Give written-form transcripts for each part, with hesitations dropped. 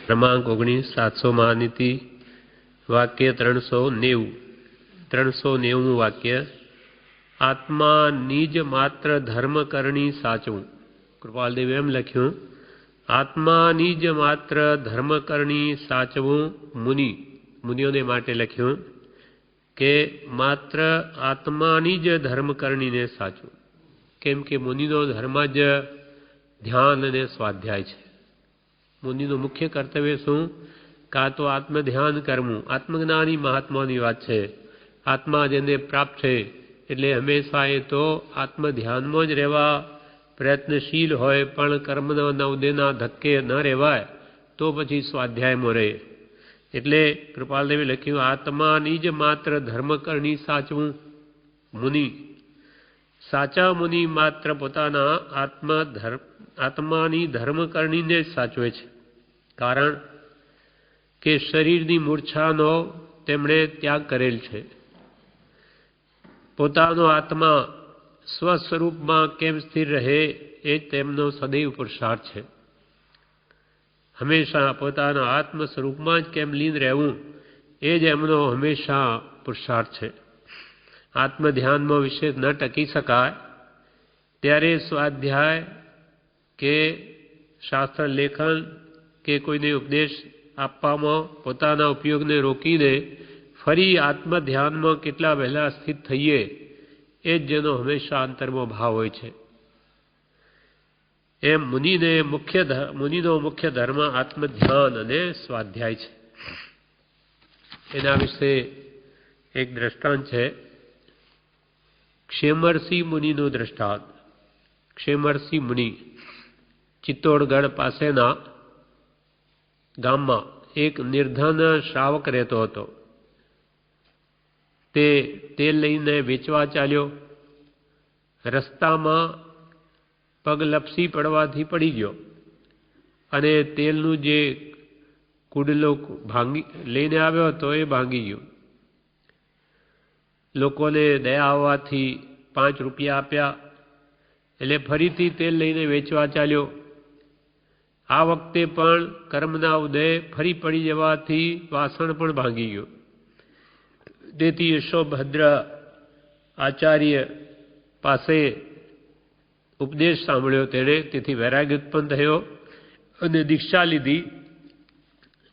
क्रमांक 19 700 महानीति वाक्य 390 वाक्य आत्मा निज मात्र धर्म करणी साचवू। कृपालदेव एम लख्यू आत्मा निज मात्र धर्म करणी साचवू। मुनिओने माटे लख्यू के मात्र आत्मानी ज धर्म करणी ने साचवू। केम के मुनिनो धर्म ज ध्यान ने स्वाध्याय है। मुनिनो मुख्य कर्तव्य शू का तो आत्म ध्यान करवू। आत्मज्ञानी महात्मा की बात है। आत्मा जेने प्राप्त है एटले हमेशा ए तो आत्म ध्यान में ज रहेवा प्रयत्नशील होय पण कर्मना नवदेना धक्के न रहेवाय तो पछी स्वाध्याय में रहे। एटले कृपालदेवे लख्यू आत्मा निज मात्र धर्म करणी साचवू। मुनि साचा मुनि मात्र पोताना आत्मानी धर्म करणी ने साचवे छे। कारण के शरीरनी मूर्छानो तेमणे त्याग करेल छे। पोतानो आत्मा स्वस्वरूप में केम स्थिर रहे ए तेमनो सदैव पुरुषार्थ है। हमेशा पोताना आत्म स्वरूप में ज केम लीन रहवू ए ज एमनो हमेशा पुरुषार्थ है। आत्म ध्यान में विशेष न टकी सकाय त्यारे स्वाध्याय के शास्त्र लेखन के कोईने उपदेश आपवामां पोताना उपयोग ने रोकीने फरी आत्म ध्यान में केटला वहेला स्थित थईए ए जेनो हमेशा अंतर में भाव होय छे। एम मुनिनो मुख्य धर्म आत्म ध्यान अने स्वाध्याय छे। एना विषे एक दृष्टांत है। क्षेमरसी मुनिनो दृष्टांत। क्षेमरसी मुनि चित्तौड़गढ़ पासेना गाममां एक निर्धन श्रावक रहतो हतो। ते तेल लईने वेचवा चाल्यो। रस्तामां पग लपसी पड़वाथी पड़ी गयो अने तेलनु जे कूडलो लईने आव्यो हतो ए भांगी गयो। लोकोने दया आववाथी 5 रुपया आप्या एटले फरीथी तेल लईने वेचवा चाल्यो। आ वखते पण कर्मना उदय फरी पड़ी जवाथी वासण पण भांगी गयो। तेथी यशोभद्र आचार्य पासे उपदेश सांभळ्यो तेणे तेथी वैराग्य उत्पन्न थयो अने दीक्षा लीधी।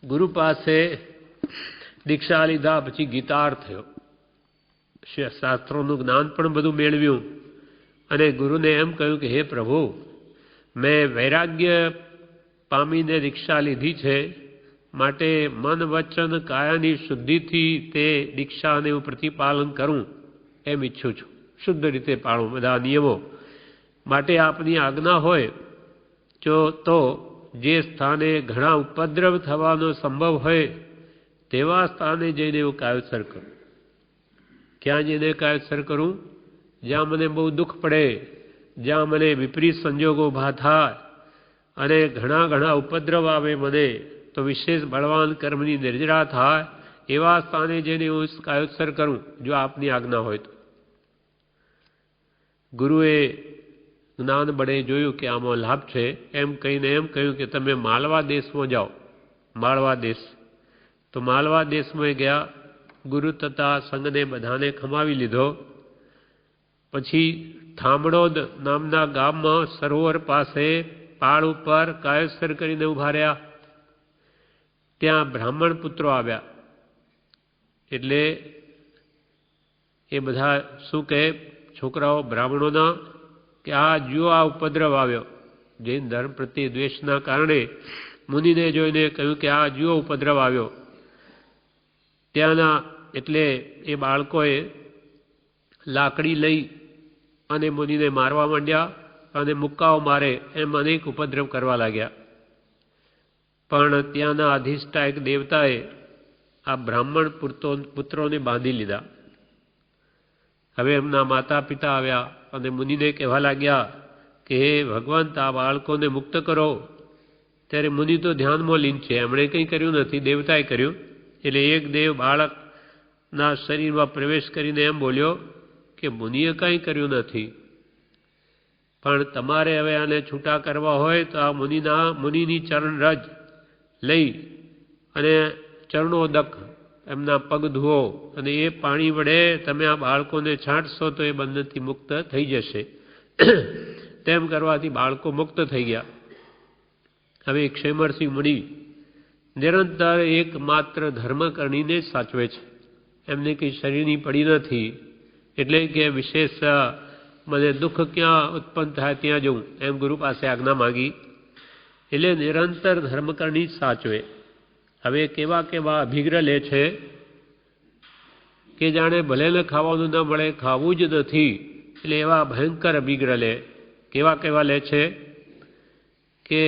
गुरु पासे दीक्षा लीधा पछी गीतार्थ थयो। शास्त्रों ज्ञान पण बधुं मेळव्युं अने गुरुने एम कह्युं कि हे प्रभु मैं वैराग्य पामीने दीक्षा लीधी छे माटे मन वचन कायानी शुद्धि थी ते दीक्षा ने हूँ प्रतिपालन करूँ एम इच्छुं छुं। शुद्ध रीते पाळूं बधा नियमों माटे आपनी आज्ञा होय तो जे स्थाने घणा उपद्रव थवानो संभव होय तेवा स्थाने जईने हूँ कायसर करूँ। क्या जईने कायसर करूँ? ज्यां मने बहु दुख पड़े, ज्यां मने विपरीत संजोगों उभा थाय अने घणा घणा उपद्रव आवे मने तो विशेष बलवान कर्मनी निर्जरा थाय एवा स्थाने जईने हूँ कायोत्सर करूँ जो आपनी आज्ञा होय तो। गुरुए ज्ञान बड़े जोयुं कि आमां लाभ छे एम कहीने एम कह्युं कि तमे मालवा देश में जाओ। मालवा देश तो मालवा देश में गया। गुरु तथा संघ ने बधाने खमावी लीधो। पछी थामड़ोद नामना गाम में सरोवर पासे पाड़ पर कायस्तर करीने उभा रह्या। त्यां ब्राह्मण पुत्रो आव्या एटले ए बधा शुं कहे छोकराओ ब्राह्मणोना कि आ जुओ आ उपद्रव आव्यो। जैन धर्म प्रत्ये द्वेषना कारणे मुनिने जोईने कह्युं कि आ जुओ उपद्रव आव्यो। त्याना एटले ए बाळकोए लाकड़ी लई अने मुनिने मारवा मांड्या अने मुक्काओ मारे एम अनेक उपद्रव करवा लाग्या। पण त्याना अधिष्ठायक देवताए आ ब्राह्मण पुत्रोने बांधी लीधा। हवे एमना माता पिता आव्या अने मुनिने कहेवा लाग्या कि हे भगवंत आ बाळकोने मुक्त करो। त्यारे मुनि तो ध्यान में लीन छे, एमणे कंई कर्युं नथी, देवताए कर्युं। एटले एक देव बाळकना शरीर में प्रवेश करीने एम बोल्यो कि मुनिए कंई कर्युं नथी, पण तमारे हवे आने छूटा करवा होय तो आ मुनिनी चरण रज લઈ અને ચરણોદક એમના પગ ધુઓ અને એ પાણી વડે તમે આ બાળકોને છાંટશો તો એ બંધનથી મુક્ત થઈ જશે. તેમ કરવાથી બાળકો મુક્ત થઈ ગયા. હવે ક્ષેમરસિંહ મુનિ નિરંતર એકમાત્ર ધર્મકરણીને જ સાચવે છે. એમને કંઈ શરીરની પડી નથી, એટલે કે વિશેષ મને દુઃખ ક્યાં ઉત્પન્ન થાય ત્યાં જવું એમ ગુરુ પાસે આજ્ઞા માગી. એટલે નિરંતર ધર્મકરણી જ સાચવે. હવે કેવા કેવા અભિગ્રહ લે છે કે જાણે ભલે ને ખાવાનું ન મળે, ખાવું જ નથી, એટલે એવા ભયંકર અભિગ્રહ લે. કેવા કેવા લે છે કે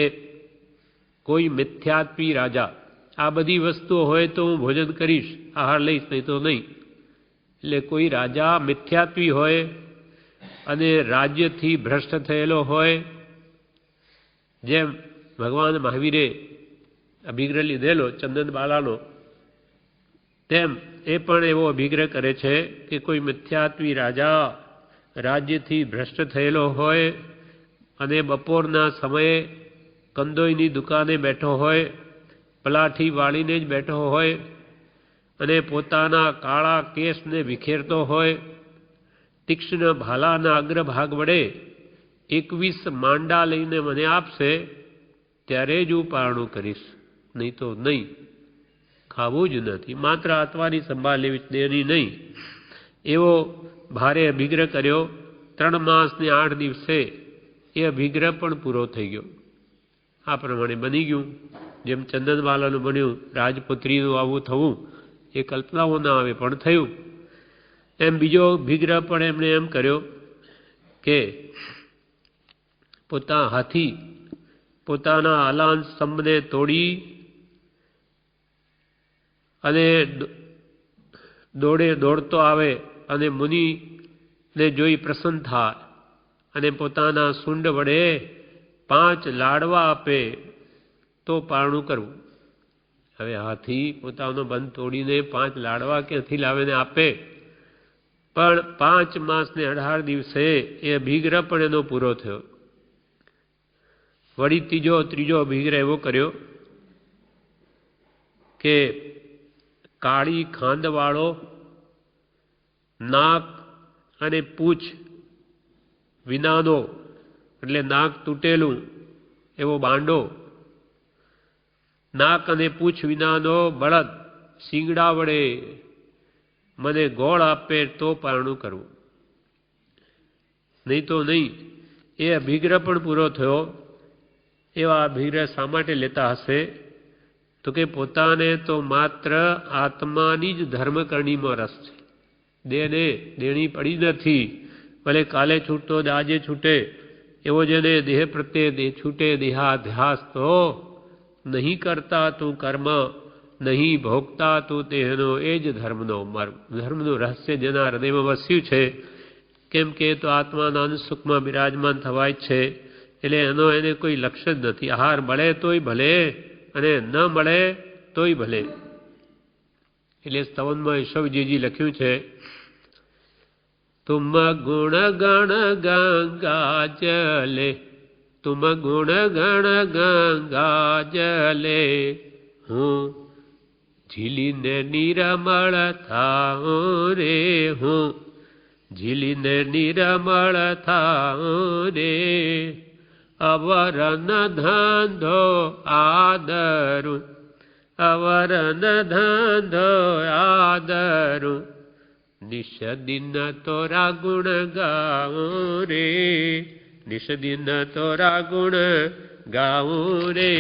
કોઈ મિથ્યાત્વી રાજા, આ બધી વસ્તુઓ હોય તો હું ભોજન કરીશ, આહાર લઈશ, નહીં તો નહીં. એટલે કોઈ રાજા મિથ્યાત્વી હોય અને રાજ્યથી ભ્રષ્ટ થયેલો હોય, જેમ ભગવાન મહાવીરે અભિગ્રહ લીધેલો ચંદનબાલાનો, તેમ એ પણ એવો અભિગ્રહ કરે છે કે કોઈ મિથ્યાત્વી રાજા રાજ્યથી ભ્રષ્ટ થયેલો હોય અને બપોરના સમયે કંદોઈની દુકાને બેઠો હોય, પલાઠી વાળીને જ બેઠો હોય અને પોતાના કાળા કેસને વિખેરતો હોય, તીક્ષ્ણ ભાલાના અગ્રભાગ વડે 21 માંડા લઈને મને આપશે ત્યારે જ હું પારણું કરીશ, નહીં તો નહીં. ખાવું જ નથી, માત્ર આત્માની સંભાળ લેવી, દેહની નહીં. એવો ભારે અભિગ્રહ કર્યો. 3 માસ ને 8 દિવસે એ અભિગ્રહ પણ પૂરો થઈ ગયો. આ પ્રમાણે બની ગયું. જેમ ચંદનવાલાનું બન્યું, રાજપુત્રીનું આવું થવું એ કલ્પનાઓ ના આવે પણ થયું. એમ બીજો અભિગ્રહ પણ એમણે એમ કર્યો કે હાથી પોતાના અલાન સ્તંભને તોડી અને દોડતો આવે અને મુનિને જોઈ પ્રસન્ન થાય અને પોતાના સૂંડ વડે 5 લાડવા આપે તો પારણું કરવું. હવે હાથી પોતાનો બંધ તોડીને 5 લાડવા ક્યાંથી લાવીને આપે? પણ 5 માસ ને 18 દિવસે એ અભિગ્રહ પણ એનો પૂરો થયો. વળી ત્રીજો અભિગ્રહ એવો કર્યો કે કાળી ખાંડવાળો, નાક અને પૂંછ વિનાનો, એટલે નાક તૂટેલું એવો બાંડો, નાક અને પૂંછ વિનાનો બળદ શીંગડા વડે મને ગોળ આપે તો પારણું કરવું, નહીં તો નહીં. એ અભિગ્રહ પણ પૂરો થયો. એવા અભિગ્રહ શા માટે લેતા હશે? તો કે પોતાને તો માત્ર આત્માની જ ધર્મકરણીમાં રસ છે. દેહને દેણી પડી નથી. ભલે કાલે છૂટતો આજે છૂટે, એવો જેને દેહ પ્રત્યે છૂટે દેહાધ્યાસ, તો નહીં કરતા તું કર્મ, નહીં ભોગતા તું તેનો, એ જ ધર્મનો મર્મ. ધર્મનું રહસ્ય જેના હૃદયમાં વસ્યું છે, કેમ કે તો આત્માના અંશસુખમાં બિરાજમાન થવાય છે. એટલે એને કોઈ લક્ષ્ય જ નથી. આહાર મળે તોય ભલે અને ન મળે તોય ભલે. એટલે સ્તવનમાં ઈશ્વરજીજી લખ્યું છે, તુમ ગુણ ગણ ગંગા જલે, તુમ ગુણ ગણ ગંગા જલે, હું ઝીલીને નિરમળ થાઉં રે, હું ઝીલીને નિરમળ થાઉં રે, અવરન ધંધો આદરું, અવરન ધંધો આદરું, નિષદિન તોરા ગુણ ગાઉં રે, નિષદિન તોરા ગુણ ગાઉં રે,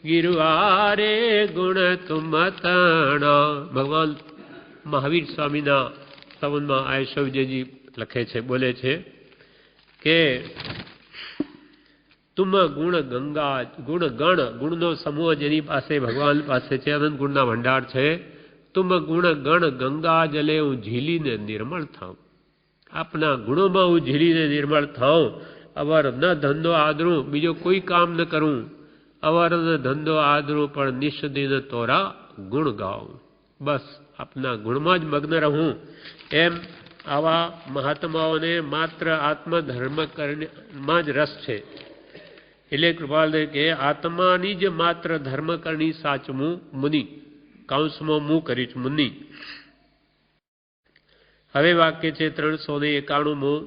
ગિરવારે ગુણ તુમ તણા. ભગવાન મહાવીર સ્વામીના સ્તવનમાં આયશવજીજી લખે છે, બોલે છે કે તુમ ગુણ ગંગા, ગુણ ગણ, ગુણનો સમૂહ જેની પાસે ભગવાન પાસે છે, અનંત ગુણના ભંડાર છે. તુમ ગુણ ગણ ગંગા જલે, હું ઝીલીને નિર્મળ થાઉં. આપના ગુણોમાં હું ઝીલીને નિર્મળ થાઉં. અવર ન ધંધો આદરું, બીજો કોઈ કામ ન કરું. અવર ન ધંધો આદરું, પણ નિષદિન તોરા ગુણ ગાઉં. બસ આપના ગુણમાં જ મગ્ન રહું. એમ આવા મહાત્માઓને માત્ર આત્મધર્મ માં જ રસ છે. એટલે કૃપાલદેવ કે આત્માની જ માત્ર ધર્મ કરણી સાચમું મુનિ, કૌંસમાં હું કરીશ મુનિ. હવે વાક્ય છે 391મું.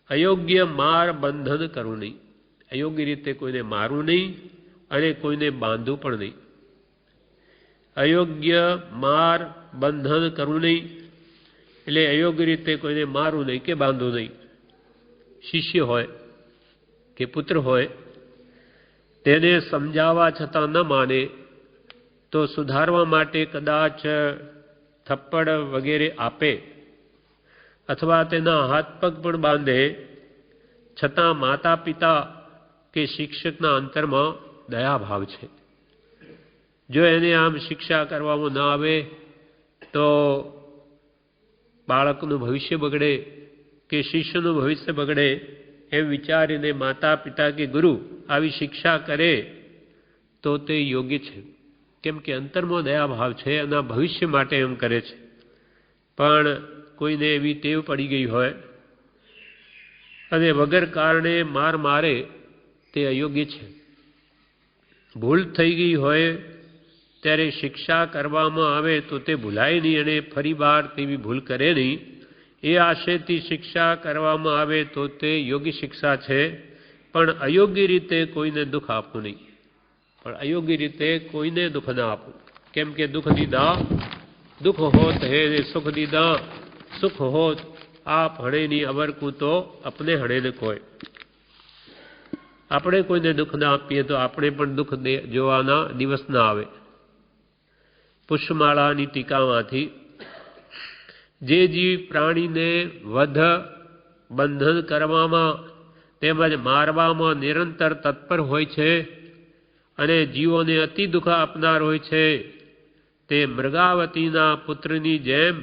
અયોગ્ય માર બંધન કરવું નહીં. અયોગ્ય રીતે કોઈને મારવું નહીં અને કોઈને બાંધવું પણ નહીં. અયોગ્ય માર બંધન કરવું નહીં એટલે અયોગ્ય રીતે કોઈને મારવું નહીં કે બાંધવું નહીં. શિષ્ય હોય કે પુત્ર હોય તેને સમજાવવા છતાં ન માને તો સુધારવા માટે કદાચ થપ્પડ વગેરે આપે અથવા તેના હાથ પગ પણ બાંધે, છતાં માતા પિતા કે શિક્ષકના અંતરમાં દયાભાવ છે. જો એને આમ શિક્ષા કરવામાં ન આવે તો બાળકનું ભવિષ્ય બગડે કે શિષ્યનું ભવિષ્ય બગડે એમ વિચારીને માતા પિતા કે ગુરુ આવી શિક્ષા કરે તો તે યોગ્ય છે. કેમ કે અંતરમાં દયાભાવ છે અને ભવિષ્ય માટે એમ કરે છે. પણ કોઈને એવી ટેવ પડી ગઈ હોય અને વગર કારણે માર મારે તે અયોગ્ય છે. ભૂલ થઈ ગઈ હોય ત્યારે શિક્ષા કરવામાં આવે તો તે ભૂલાય નહીં અને ફરી વાર તેવી ભૂલ કરે નહીં. એ આશયથી શિક્ષા કરવામાં આવે તો તે યોગ્ય શિક્ષા છે. પણ અયોગ્ય રીતે કોઈને દુઃખ આપવું નહીં. પણ અયોગ્ય રીતે કોઈને દુઃખ ના આપવું. કેમ કે દુઃખ દીધા દુઃખ હોત હે ને સુખ દીધા સુખ હોત. આપ હણેની અવર કૂતો અપને હણે ને કોઈ. આપણે કોઈને દુઃખ ના આપીએ તો આપણે પણ દુઃખ જોવાના દિવસ ના આવે. પુષ્પમાળાની ટીકામાંથી જે જીવ પ્રાણીને વધ બંધન કરવામાં તેમજ મારવામાં નિરંતર તત્પર હોય છે અને જીવોને અતિ દુઃખ આપનાર હોય છે તે મૃગાવતીના પુત્રની જેમ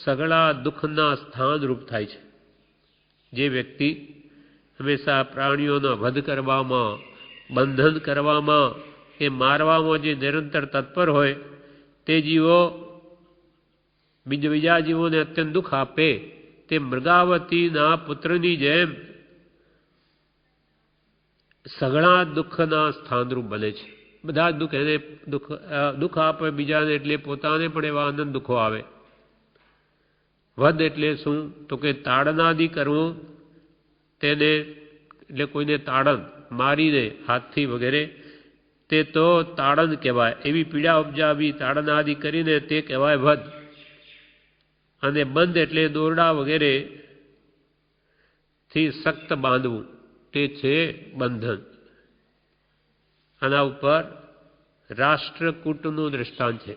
સઘળા દુઃખના સ્થાનરૂપ થાય છે. જે વ્યક્તિ હંમેશા પ્રાણીઓનો વધ કરવામાં, બંધન કરવામાં, એ મારવામાં જે નિરંતર તત્પર હોય તે જીવો બીજા જીવોને અત્યંત દુઃખ આપે તે મૃગાવતીના પુત્રની જેમ સઘળા દુઃખના સ્થાનરૂપ બને છે. બધા જ દુઃખ એને દુઃખ આપે બીજાને એટલે પોતાને પણ એવા આનંદ દુઃખો આવે. વધ એટલે શું? તો કે તાડનાદી કરવું, તેને એટલે કોઈને તાડન મારીને હાથથી વગેરે તે તો તાડન કહેવાય. એવી પીડા ઉપજાવી તાડનાદી કરીને તે કહેવાય વધ. અને બંધ એટલે દોરડા વગેરે થી સખ્ત બાંધવું તે છે બંધન. આના ઉપર રાષ્ટ્રકૂટનું દૃષ્ટાંત છે.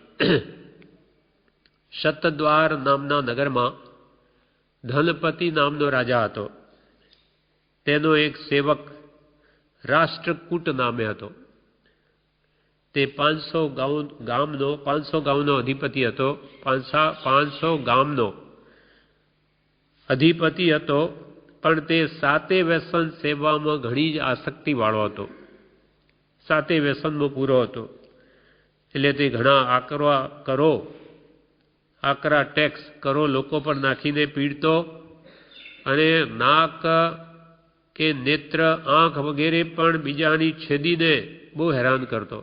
શતદ્વાર નામના નગરમાં ધનપતિ નામનો રાજા હતો. તેનો એક સેવક રાષ્ટ્રકૂટ નામે હતો. તે 500 ગામનો અધિપતિ હતો. 500 ગામનો અધિપતિ હતો. પણ તે સાતે વ્યસન સેવામાં ઘણી જ આસક્તિવાળો હતો. સાતે વ્યસનમાં પૂરો હતો. એટલે તે ઘણા આકરા ટેક્સ કરો લોકો પર નાખીને પીડતો અને નાક કે નેત્ર, આંખ વગેરે પણ બીજાની છેદીને બહુ હેરાન કરતો.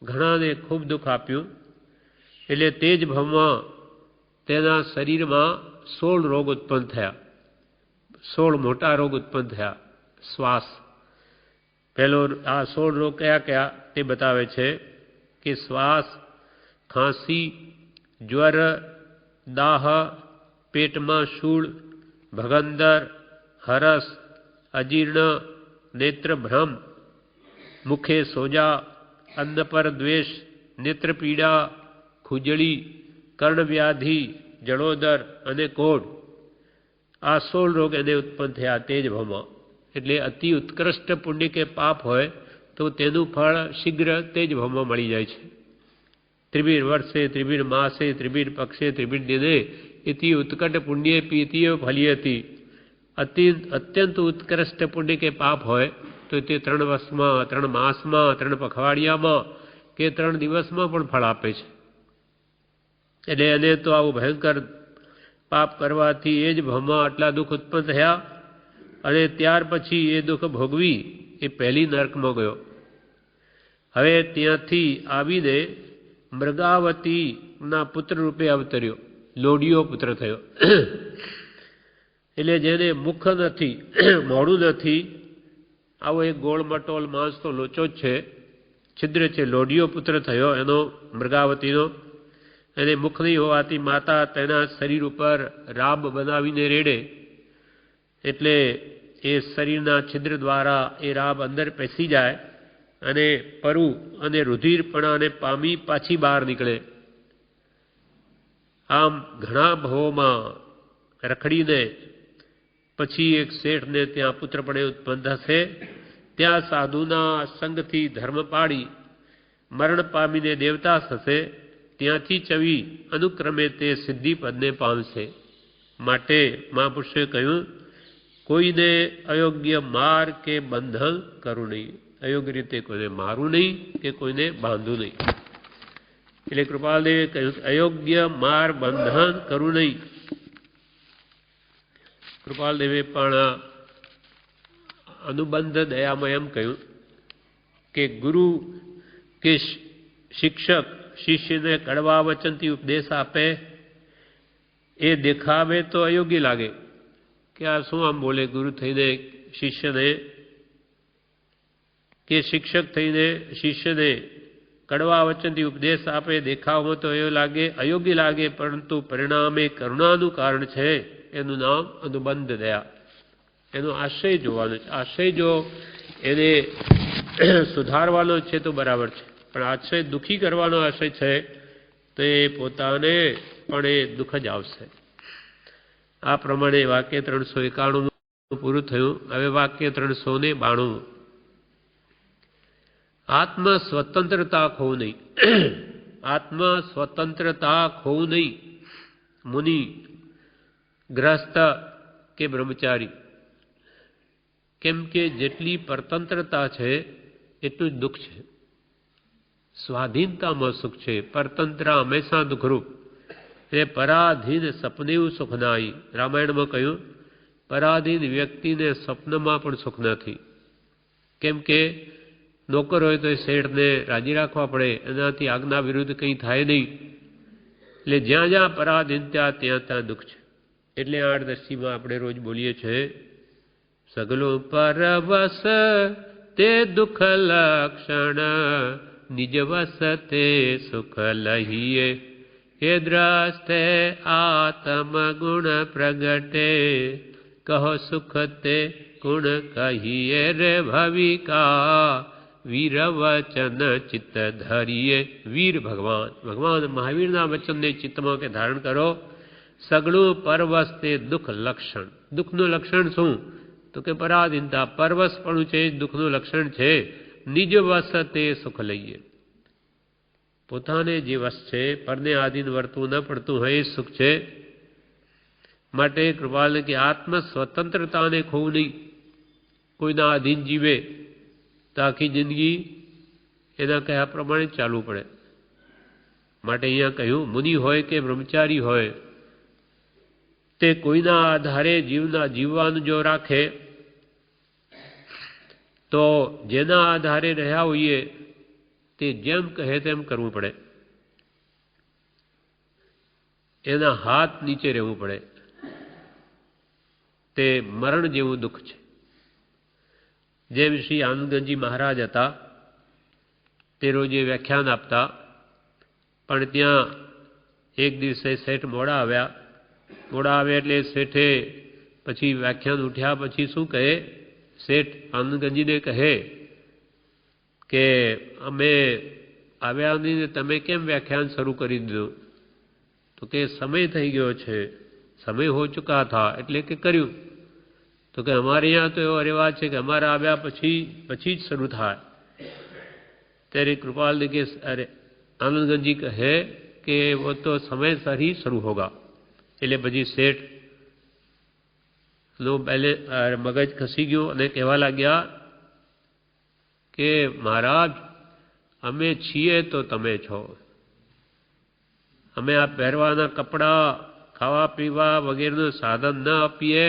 ઘણાને ખૂબ દુઃખ આપ્યું. એટલે તે જ ભાવમાં તેના શરીરમાં 16 રોગ ઉત્પન્ન થયા. 16 મોટા રોગ ઉત્પન્ન થયા. શ્વાસ પહેલો આ 16 રોગ કયા કયા તે બતાવે છે કે શ્વાસ, ખાંસી, જ્વર, દાહ, પેટમાં શૂળ, ભગંદર, હરસ, અજીર્ણ, નેત્રભ્રમ, મુખે સોજા, અન્ન પર દ્વેષ, નેત્રપીડા, ખુજળી, કર્ણવ્યાધિ, જળોદર અને કોઢ. આ 16 રોગ એને ઉત્પન્ન થયા તે જ ભાવમાં. એટલે અતિ ઉત્કૃષ્ટ પુણ્ય કે પાપ હોય તો તેનું ફળ શીઘ્ર તે જ ભાવમાં મળી જાય છે. ત્રિબીર વર્ષે, ત્રિબીર માસે, ત્રિબીર પક્ષે, ત્રિબીર દિને ઇતિ ઉત્કટ પુણ્ય પીતિયો ફલિયતી. અત્યંત ઉત્કૃષ્ટ પુણ્ય કે પાપ હોય તો તે 3 વર્ષમાં, 3 માસમાં, 3 પખવાડિયામાં કે 3 દિવસમાં પણ ફળ આપે છે. એટલે એને તો આવું ભયંકર પાપ કરવાથી એ જ ભાવમાં આટલા દુઃખ ઉત્પન્ન થયા અને ત્યાર પછી એ દુઃખ ભોગવી એ પહેલી નરકમાં ગયો. હવે ત્યાંથી આવીને મૃગાવતીના પુત્ર રૂપે અવતર્યો, લોડિયો પુત્ર થયો. એટલે જેને મુખ નથી, મોઢું નથી, આવો એક ગોળ મટોલ માણસનો લોચો જ છે, છિદ્ર છે, લોડિયો પુત્ર થયો એનો, મૃગાવતીનો. એને મુખ નહીં હોવાથી માતા તેના શરીર ઉપર રાબ બનાવીને રેડે, એટલે એ શરીરના છિદ્ર દ્વારા એ રાબ અંદર પેસી જાય અને પરુ અને રુધિરપણાને પામી પાછી બહાર નીકળે. આમ ઘણા ભવોમાં રખડીને પછી એક શેઠને ત્યાં પુત્રપણે ઉત્પન્ન થશે. ત્યાં સાધુના સંગથી ધર્મ પાડી મરણ પામીને દેવતા થશે. ત્યાંથી ચવી અનુક્રમે તે સિદ્ધિપદને પામશે. માટે મહાપુરુષે કહ્યું, કોઈને અયોગ્ય માર કે બંધન કરવું નહીં, અયોગ્ય રીતે કોઈને મારવું નહીં કે કોઈને બાંધવું નહીં. એટલે કૃપાલદેવે કહ્યું અયોગ્ય માર બંધન કરવું નહીં. કૃપાલદેવે પણ અનુબંધ દયામાં એમ કહ્યું કે ગુરુ કે શિક્ષક શિષ્યને કડવા વચનથી ઉપદેશ આપે, એ દેખાવે તો અયોગ્ય લાગે કે આ શું આમ બોલે. ગુરુ થઈને શિષ્યને કે શિક્ષક થઈને શિષ્યને કડવા વચનથી ઉપદેશ આપે, દેખાવમાં તો એવું લાગે, અયોગ્ય લાગે, પરંતુ પરિણામે કરુણાનું કારણ છે. એનું નામ અનુબંધ દયા. એનો આશય જોવાનો છે. આશય જો એને સુધારવાનો છે તો બરાબર છે, પણ આશય દુઃખી કરવાનો આશય છે તો એ પોતાને પણ એ દુઃખ જ આવશે. આ પ્રમાણે વાક્ય 391 પૂરું થયું. હવે વાક્ય 392. આત્મ સ્વતંત્રતા ખોવું નહીં. આત્મ સ્વતંત્રતા ખોવું નહીં. મુનિ, ગ્રસ્ત કે બ્રહ્મચારી, કેમ કે જેટલી પરતંત્રતા છે એટલું જ દુઃખ છે. સ્વાધીનતામાં સુખ છે, પરતંત્ર હંમેશા દુઃખરૂપ. એ પરાધીન સપનેવું સુખ નાઈ. રામાયણમાં કહ્યું પરાધીન વ્યક્તિને સ્વપ્નમાં પણ સુખ નથી. કેમ કે નોકર હોય તો એ શેઠને રાજી રાખવા પડે, એનાથી આજ્ઞા વિરુદ્ધ કંઈ થાય નહીં. એટલે જ્યાં જ્યાં પરાધીનતા ત્યાં ત્યાં દુઃખ છે. એટલે 8-10માં આપણે રોજ બોલીએ છીએ, સગલો પરવસ તે દુઃખ લક્ષણ, નિજ વસ તે સુખ લહીએ. હે દ્રસ્તે આત્મ ગુણ પ્રગટે, કહો સુખ તે ગુણ કહીએ. રે ભવિકા વીર વચન ચિત્ત ધરીએ. વીર ભગવાન, ભગવાન મહાવીરના વચનને ચિત્તમાં કે ધારણ કરો. સગળું પરવસ તે દુઃખ લક્ષણ. દુઃખનું લક્ષણ શું? તો કે પરાધીનતા. પરવસપણું છે દુઃખનું લક્ષણ છે. નિજ વસ તે સુખ લઈએ. પોતાને જે વસ છે, પરને આધીન વર્તવું ન પડતું હોય એ સુખ છે. માટે કૃપાલને કે આત્મ સ્વતંત્રતાને ખોવું નહીં. કોઈના આધીન જીવે તો આખી જિંદગી એના કહ્યા પ્રમાણે ચાલવું પડે. માટે અહીંયા કહ્યું મુનિ હોય કે બ્રહ્મચારી હોય, તે કોઈના આધારે જીવવાનું જો રાખે તો જેના આધારે રહ્યા હોઈએ તે જેમ કહે તેમ કરવું પડે. એના હાથ નીચે રહેવું પડે. તે મરણ જેવું દુઃખ છે. જેમ શ્રી આનંદગંજી મહારાજ હતા, તે રોજે વ્યાખ્યાન આપતા, પણ ત્યાં એક દિવસે શેઠ મોડા આવ્યા. મોડા આવ્યા એટલે શેઠે પછી વ્યાખ્યાન ઉઠ્યા પછી શું કહે, શેઠ આનંદગંજીને કહે કે અમે આવ્યા નહીં ને તમે કેમ વ્યાખ્યાન શરૂ કરી દીધું? તો કે સમય થઈ ગયો છે, સમય હો ચુકા થા, એટલે કે કર્યું. તો કે અમારે यहाँ તો એવો રિવાજ છે કે અમારા આવ્યા પછી જ શરૂ થાય. ત્યારે કૃપાલ કે અરે આનંદગંજી કહે કે वो तो समय सर ही शुरू होगा. એટલે પછી શેઠ નો પહેલે મગજ ખસી ગયું અને કહેવા લાગ્યા કે મહારાજ અમે છીએ તો તમે છો. અમે આ પહેરવાના કપડાં, ખાવા પીવા વગેરેનું સાધન ન આપીએ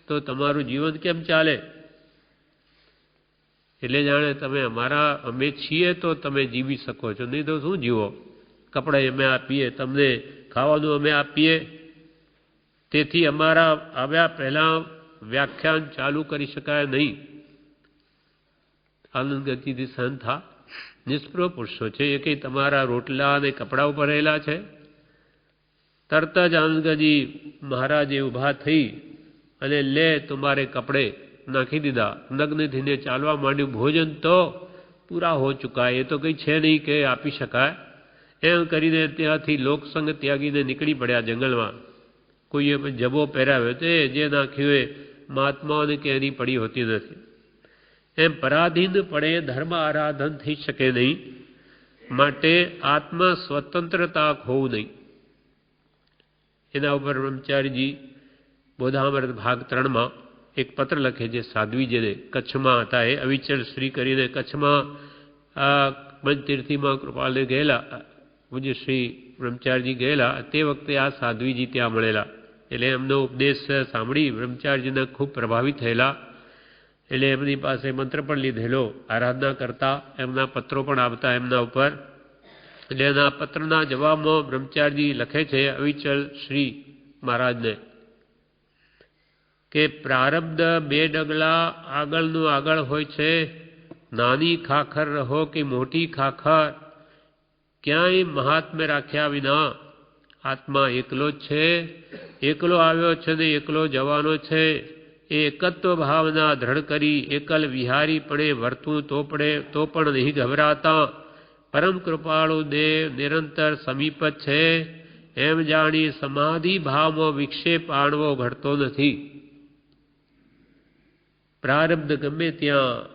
તો તમારું જીવન કેમ ચાલે? એટલે જાણે તમે અમે છીએ તો તમે જીવી શકો છો, નહીં તો શું જીવો? કપડાં અમે આપીએ તમને, ખાવાનું અમે આપીએ. તેથી અમારા આવ્યા પહેલાં વ્યાખ્યાન ચાલુ કરી શકાય નહીં. આનંદ ગતિથી સહન થા. નિષ્પ્રભ પુરુષો છે એ કંઈ તમારા રોટલા અને કપડા ઉપર રહેલા છે? તરત જ આનંદગજી મહારાજે ઊભા થઈ અને લે તમારે કપડે નાખી દીધા, નગ્ન થઈને ચાલવા માંડ્યું. ભોજન તો પૂરા હો ચુકાય, એ તો કંઈ છે નહીં કે આપી શકાય. એમ કરીને ત્યાંથી લોકસંગ ત્યાગીને નીકળી પડ્યા જંગલમાં. કોઈએ જબો પહેરાવ્યો તે જે નાખ્યું એ મહાત્માઓને કે એની પડી હોતી નથી. એમ પરાધીન પડે ધર્મ આરાધન થઈ શકે નહીં. માટે આત્મ સ્વતંત્રતા હોવું નહીં. એના ઉપર બ્રહ્મચારીજી બોધામૃત ભાગ 3માં એક પત્ર લખે છે સાધ્વીજીને. કચ્છમાં હતા એ અવિચલ શ્રી કરીને કચ્છમાં પંચતીર્થીમાં કૃપાલને ગયેલા, પૂજ્ય શ્રી બ્રહ્મચારીજી ગયેલા. તે વખતે આ સાધ્વીજી ત્યાં મળેલા. એટલે એમનો ઉપદેશ સાંભળી બ્રહ્મચારીજીને ખૂબ પ્રભાવિત થયેલા. એટલે એમની પાસે મંત્ર પણ લીધેલો, આરાધના કરતા, એમના પત્રો પણ આવતા એમના ઉપર. એટલે એના પત્રના જવાબમાં બ્રહ્મચારીજી લખે છે અવિચલ શ્રી મહારાજને કે પ્રારબ્ધ 2 ડગલા આગળનું આગળ હોય છે. નાની ખાખર રહો કે મોટી ખાખર, ક્યાંય મહાત્મ્ય રાખ્યા વિના આત્મા એકલો જ છે. એકલો આવ્યો છે ને એકલો જવાનો છે. એ એકત્વ ભાવના દ્રઢ કરી એકલ વિહારીપણે વર્તું તો પણ નહીં ગભરાતા. પરમ કૃપાળુ દેવ નિરંતર સમીપ જ છે એમ જાણી સમાધિ ભાવમાં વિક્ષેપ આણવો ઘટતો નથી. પ્રારબ્ધ ગમે ત્યાં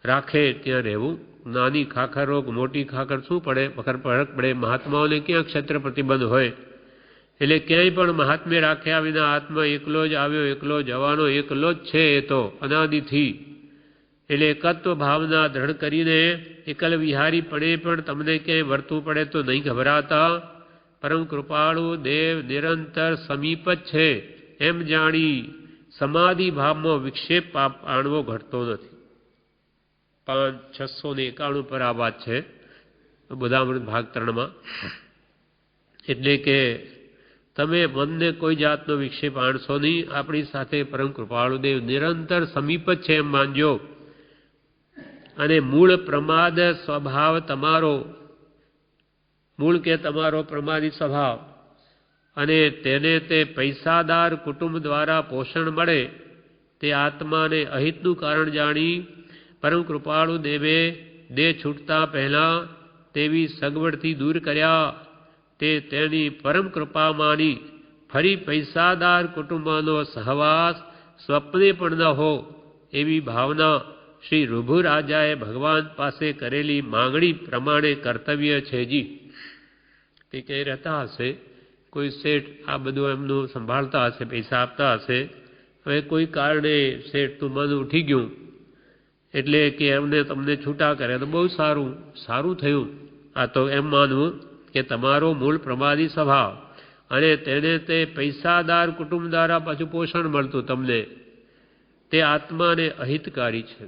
રાખે ત્યાં રહેવું. નાની ખાખર રોગ મોટી ખાખર શું પડે, ફરક પડે. મહાત્માઓને ક્યાં ક્ષેત્ર પ્રતિબંધ હોય. એટલે ક્યાંય પણ મહાત્મ્ય રાખ્યા વિના આત્મા એકલો જ આવ્યો, એકલો જવાનો, એકલો જ છે એ તો અનાદિથી. એટલે એકત્વ ભાવના દ્રઢ કરીને એકલ વિહારી પડે પણ તમને ક્યાંય વર્તવું પડે તો નહીં ગભરાતા. પરમ કૃપાળુ દેવ નિરંતર સમીપ જ છે એમ જાણી સમાધિ ભાવમાં વિક્ષેપ આણવો ઘટતો નથી. 691 પર આ વાત છે બોધામૃત ભાગ 3માં. એટલે કે તમે મનને કોઈ જાતનો વિક્ષેપ આણશો નહીં. આપણી સાથે પરમ કૃપાળુ દેવ નિરંતર સમીપ જ છે એમ માનજો. અને મૂળ પ્રમાદ સ્વભાવ તમારો, મૂળ કે તમારો પ્રમાદી સ્વભાવ, અને તેને તે પૈસાદાર કુટુંબ દ્વારા પોષણ મળે તે આત્માને અહિતનું કારણ જાણી પરમ કૃપાળુ દેવે દેહ છૂટતા પહેલાં તેવી સગવડથી દૂર કર્યા. તે તેની પરમ કૃપા માની ફરી પૈસાદાર કુટુંબનો સહવાસ સ્વપ્ને પણ ન હો એવી ભાવના શ્રી ઋભુ રાજાએ ભગવાન પાસે કરેલી માંગણી પ્રમાણે કર્તવ્ય છે. જી તે કહી રહેતા હશે કોઈ શેઠ આ બધું એમનું સંભાળતા હશે, પૈસા આપતા હશે. હવે કોઈ કારણે શેઠનું મન ઉઠી ગયું એટલે કે એમને તમને છૂટા કરે તો બહુ સારું થયું. આ તો એમ માનવું કે તમારો મૂળ પ્રમાદી સ્વભાવ અને તેને તે પૈસાદાર કુટુંબ દ્વારા પાછું પોષણ મળતું તમને, તે આત્માને અહિતકારી છે.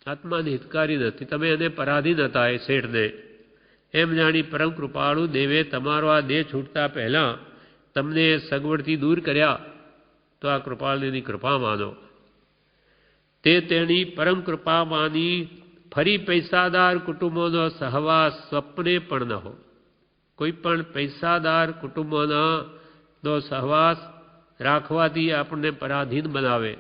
આત્માને હિતકારી નથી. તમે એને પરાધીન હતા એ શેઠને. એમ જાણી પરમ કૃપાળુ દેવે તમારો આ દેહ છૂટતા પહેલાં તમને સગવડથી દૂર કર્યા. તો આ કૃપાળુની કૃપા માનો. તે તેની પરમ કૃપા માની ફરી પૈસાદાર કુટુંબોનો સહવાસ સ્વપ્ને પણ ન હો. કોઈ પણ પૈસાદાર કુટુંબોનો સહવાસ રાખવાથી આપણને પરાધીન બનાવે.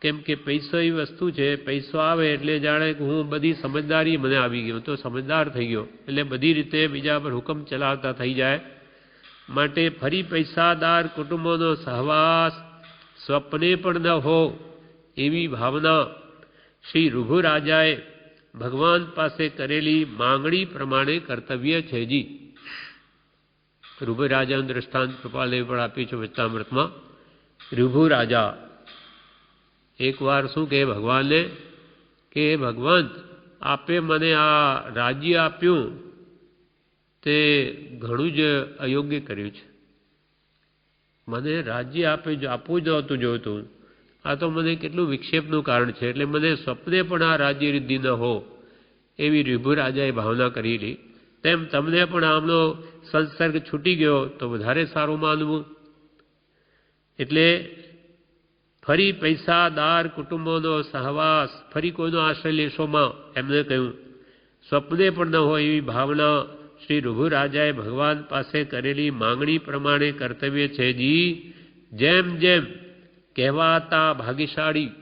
કેમ કે પૈસો એવી વસ્તુ છે, પૈસો આવે એટલે જાણે કે હું બધી સમજદારી મને આવી ગયો, તો સમજદાર થઈ ગયો એટલે બધી રીતે બીજા પર હુકમ ચલાવતા થઈ જાય. માટે ફરી પૈસાદાર કુટુંબોનો સહવાસ સ્વપ્ને પણ ન હો એવી ભાવના શ્રી ઋભુ રાજાએ ભગવાન પાસે કરેલી માંગણી પ્રમાણે કર્તવ્ય છે. જી ઋભુ રાજાનું દ્રષ્ટાંત કૃપાલદેવ પણ આપ્યું છે વચનામૃતમાં. ઋભુ રાજા એકવાર શું કહે ભગવાનને કે ભગવાન આપે મને આ રાજ્ય આપ્યું તે ઘણું જ અયોગ્ય કર્યું છે. મને રાજ્ય આપવું જ નહોતું જોઈતું. આ તો મને કેટલું વિક્ષેપનું કારણ છે. એટલે મને સ્વપ્ને પણ આ રાજ્ય રિદ્ધિ ન હો એવી ઋભુ રાજાએ ભાવના કરેલી. તેમ તમને પણ આમનો સંસર્ગ છૂટી ગયો તો વધારે સારું માનવું. એટલે ફરી પૈસાદાર કુટુંબોનો સહવાસ, ફરી કોઈનો આશ્રય લેશોમાં એમને કહ્યું. સ્વપ્ને પણ ન હોય એવી ભાવના શ્રી ઋભુ રાજાએ ભગવાન પાસે કરેલી માંગણી પ્રમાણે કર્તવ્ય છે. જી જેમ જેમ કહેવાતા ભાગ્યશાળી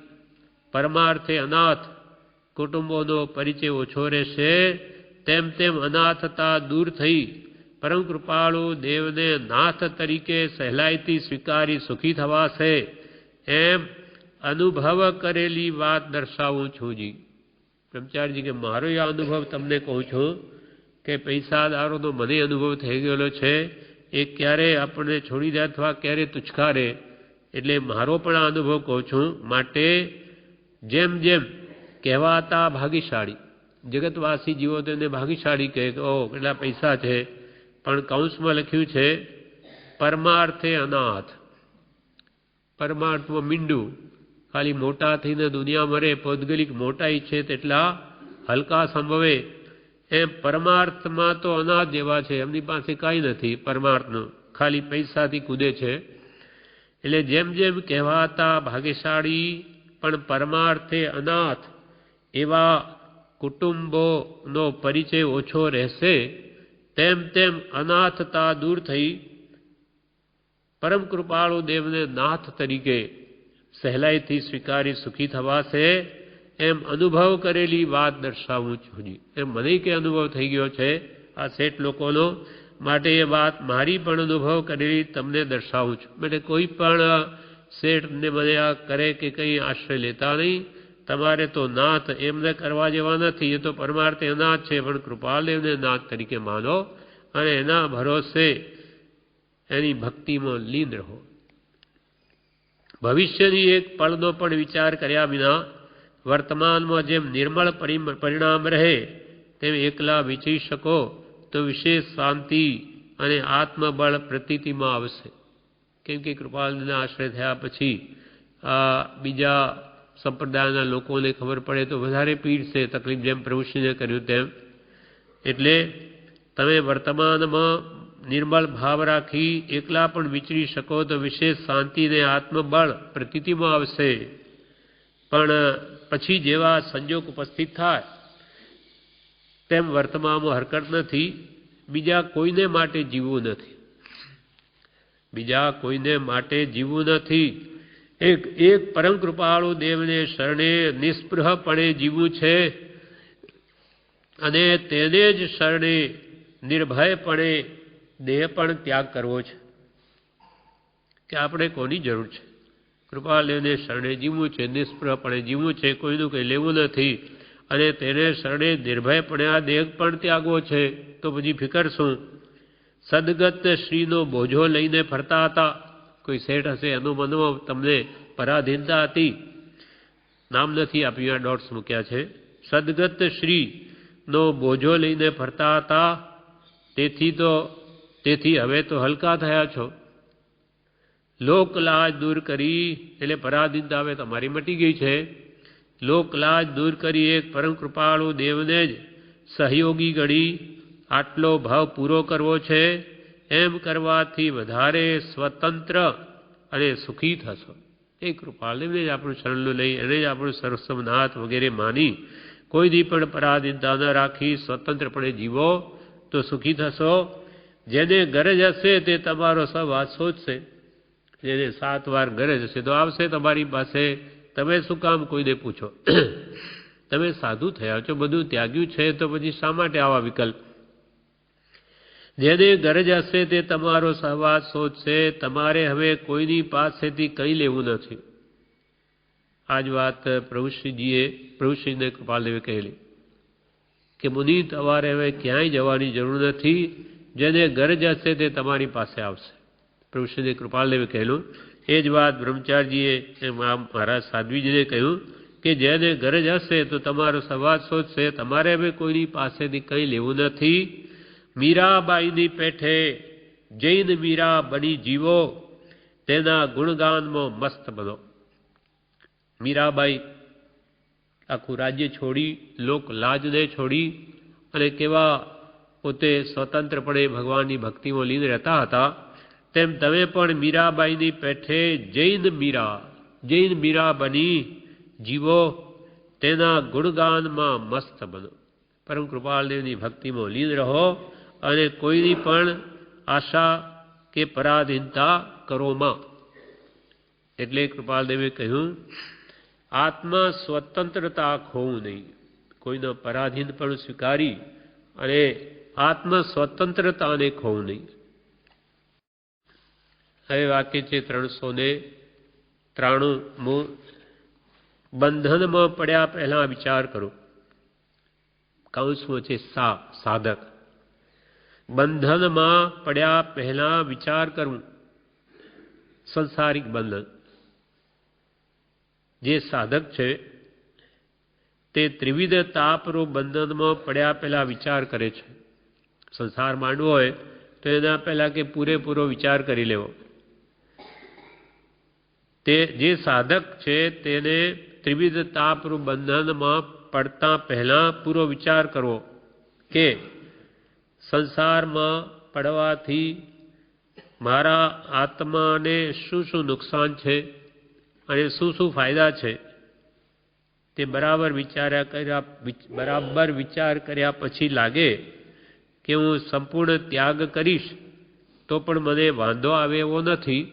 પરમાર્થે અનાથ કુટુંબોનો પરિચય ઓછો રહેશે, તેમ તેમ અનાથતા દૂર થઈ પરમ કૃપાળુ દેવને નાથ તરીકે સહેલાઈથી સ્વીકારી સુખી થવાશે એમ અનુભવ કરેલી વાત દર્શાવું છું. જી બ્રહ્મચારીજી કે મારો આ અનુભવ તમને કહું છું કે પૈસાદારોનો મને અનુભવ થઈ ગયેલો છે. એ ક્યારે આપણને છોડી દે અથવા ક્યારે તુચ્છકારે, એટલે મારો પણ આ અનુભવ કહું છું. માટે જેમ જેમ કહેવાતા ભાગ્યશાળી જગતવાસી જીવો તેને ભાગ્યશાળી કહે કે ઓહ કેટલા પૈસા છે, પણ કૌંસમાં લખ્યું છે પરમાર્થે અનાથ. પરમાર્થમાં મીંડું ખાલી મોટા થઈને દુનિયા મરે, પૌદ્ગલિક મોટા ઈચ્છે તેટલા હલકા સંભવે, એમ પરમાર્થમાં તો અનાથ જેવા છે. એમની પાસે કાંઈ નથી પરમાર્થનું, ખાલી પૈસાથી કૂદે છે. એટલે જેમ જેમ કહેવાતા ભાગ્યશાળી પણ પરમાર્થે અનાથ એવા કુટુંબોનો પરિચય ઓછો રહેશે, તેમ તેમ અનાથતા દૂર થઈ પરમ કૃપાળુ દેવને નાથ તરીકે સહેલાઈથી સ્વીકારી સુખી થવાશે એમ અનુભવ કરેલી વાત દર્શાવું છું. એમ મને કે અનુભવ થઈ ગયો છે આ શેઠ લોકોનો, માટે એ વાત મારી પણ અનુભવ કરેલી તમને દર્શાવું છું. એટલે કોઈ પણ શેઠને મને આ કરે કે કંઈ આશ્રય લેતા નહીં. તમારે તો નાથ એમને કરવા જેવા નથી. એ તો પરમાર્થે અનાથ છે, પણ કૃપાલદેવને નાથ તરીકે માનો અને એના ભરોસે એની ભક્તિમાં લીન રહો. ભવિષ્યની એક પળનો પણ વિચાર કર્યા વિના વર્તમાનમાં જેમ નિર્મળ પરિણામ રહે તેમ એકલા વિચરી શકો તો વિશેષ શાંતિ અને આત્મબળ પ્રતીતિમાં આવશે. કેમ કે કૃપાલના આશ્રય થયા પછી બીજા સંપ્રદાયના લોકોને ખબર પડે તો વધારે પીડશે તકલીફ, જેમ પ્રભુશ્રીને કર્યું તેમ. એટલે તમે વર્તમાનમાં નિર્મળ ભાવ રાખી એકલા પણ વિચરી શકો તો વિશેષ શાંતિ અને આત્મબળ પ્રતીતિમાં આવશે. પણ પછી જેવા સંજોગ ઉપસ્થિત થાય તેમ વર્તમાનમાં હરકત નથી. બીજા કોઈને માટે જીવવું નથી. બીજા કોઈને માટે જીવવું નથી. એક પરમ કૃપાળુ દેવને શરણે નિસ્પૃહપણે જીવવું છે અને તેને જ શરણે નિર્ભયપણે દેહ પણ ત્યાગ કરવો છે. કે આપણે કોની જરૂર છે? કૃપાળુને શરણે જીવવું છે, નિસ્પૃહપણે જીવવું છે, કોઈનું કંઈ લેવું નથી અને તેને શરણે નિર્ભયપણે આ દેહ પણ ત્યાગવો છે. તો પછી ફિકર શું? સદગત શ્રીનો બોજો લઈને ફરતા હતા. કોઈ શેઠ હશે એનું મનમાં તમને પરાધીનતા હતી. નામ નથી આપ્યું, ડોટ્સ મૂક્યા છે. સદગત શ્રીનો બોજો લઈને ફરતા હતા, તેથી હવે તો હલકા થયા છો. લોકલાજ દૂર કરી એટલે પરાધીનતા હવે તમારી મટી ગઈ છે. લોકલાજ દૂર કરી એક પરમ કૃપાળુ દેવને જ સહયોગી ગણી આટલો ભાવ પૂરો કરવો છે. એમ કરવાથી વધારે સ્વતંત્ર અને સુખી થશો. એ કૃપાળુને જ આપણું શરણનું લઈ એને જ આપણું સર્વસ્વનાથ વગેરે માની કોઈની પણ પરાધીનતા ન રાખી સ્વતંત્રપણે જીવો તો સુખી થશો. જેને ગરજ હશે તે તમારો સહવાસ શોધશે. જેને 7 વાર ગરજ હશે તો આવશે તમારી પાસે. તમે શું કામ કોઈને પૂછો? તમે સાધુ થયા છો, બધું ત્યાગ્યું છે, તો પછી શા માટે આવા વિકલ્પ? જેને ગરજ હશે તે તમારો સહવાસ શોધશે. તમારે હવે કોઈની પાસેથી કંઈ લેવું નથી. આ જ વાત પ્રભુશ્રીને કૃપાલદેવે કહેલી કે મુનિ તમારે હવે ક્યાંય જવાની જરૂર નથી. જેને ગરજ હશે તે તમારી પાસે આવશે. પ્રભુશ્રીને કૃપાલદેવે કહેલું. એ જ વાત બ્રહ્મચારીજીએ મહારાજ સાધ્વીજીને કહ્યું કે જેને ગરજ હશે તો તમારો સહવાસ શોધશે. તમારે હવે કોઈની પાસેથી કંઈ લેવું નથી. મીરાબાઈની પેઠે જૈન મીરા બની જીવો, તેના ગુણગાનમાં મસ્ત બનો. મીરાબાઈ આખું રાજ્ય છોડી, લોક લાજને છોડી અને કેવા પોતે સ્વતંત્રપણે ભગવાનની ભક્તિમાં લીન રહેતા હતા, તેમ તમે પણ મીરાબાઈની પેઠે જૈન મીરા બની જીવો, તેના ગુણગાનમાં મસ્ત બનો. પરમ કૃપાળદેવની ભક્તિમાં લીન રહો અને કોઈની પણ આશા કે પરાધીનતા કરોમાં. એટલે કૃપાળદેવે કહ્યું, આત્મ સ્વતંત્રતા ખોવું નહીં. કોઈનો પરાધીન પણ સ્વીકારી અને આત્મ સ્વતંત્રતાને ખોવું નહીં. હવે વાક્ય છે 393. બંધનમાં પડ્યા પહેલા વિચાર કરો. કૌંસમાં છે સાધક. બંધનમાં પડ્યા પહેલા વિચાર કરવું. સંસારિક બંધન. જે સાધક છે તે ત્રિવિધ તાપરૂપ બંધનમાં પડ્યા પહેલા વિચાર કરે છે. સંસાર માંડવો હોય તો એના પહેલા કે પૂરેપૂરો વિચાર કરી લેવો. તે જે સાધક છે તેને ત્રિવિધ તાપરૂપ બંધનમાં પડતા પહેલા પૂરો વિચાર કરવો કે સંસારમાં પડવાથી મારા આત્માને શું શું નુકસાન છે અને શું શું ફાયદા છે, તે બરાબર વિચાર કર્યા પછી લાગે કે હું સંપૂર્ણ ત્યાગ કરીશ તો પણ મને વાંધો આવે એવો નથી,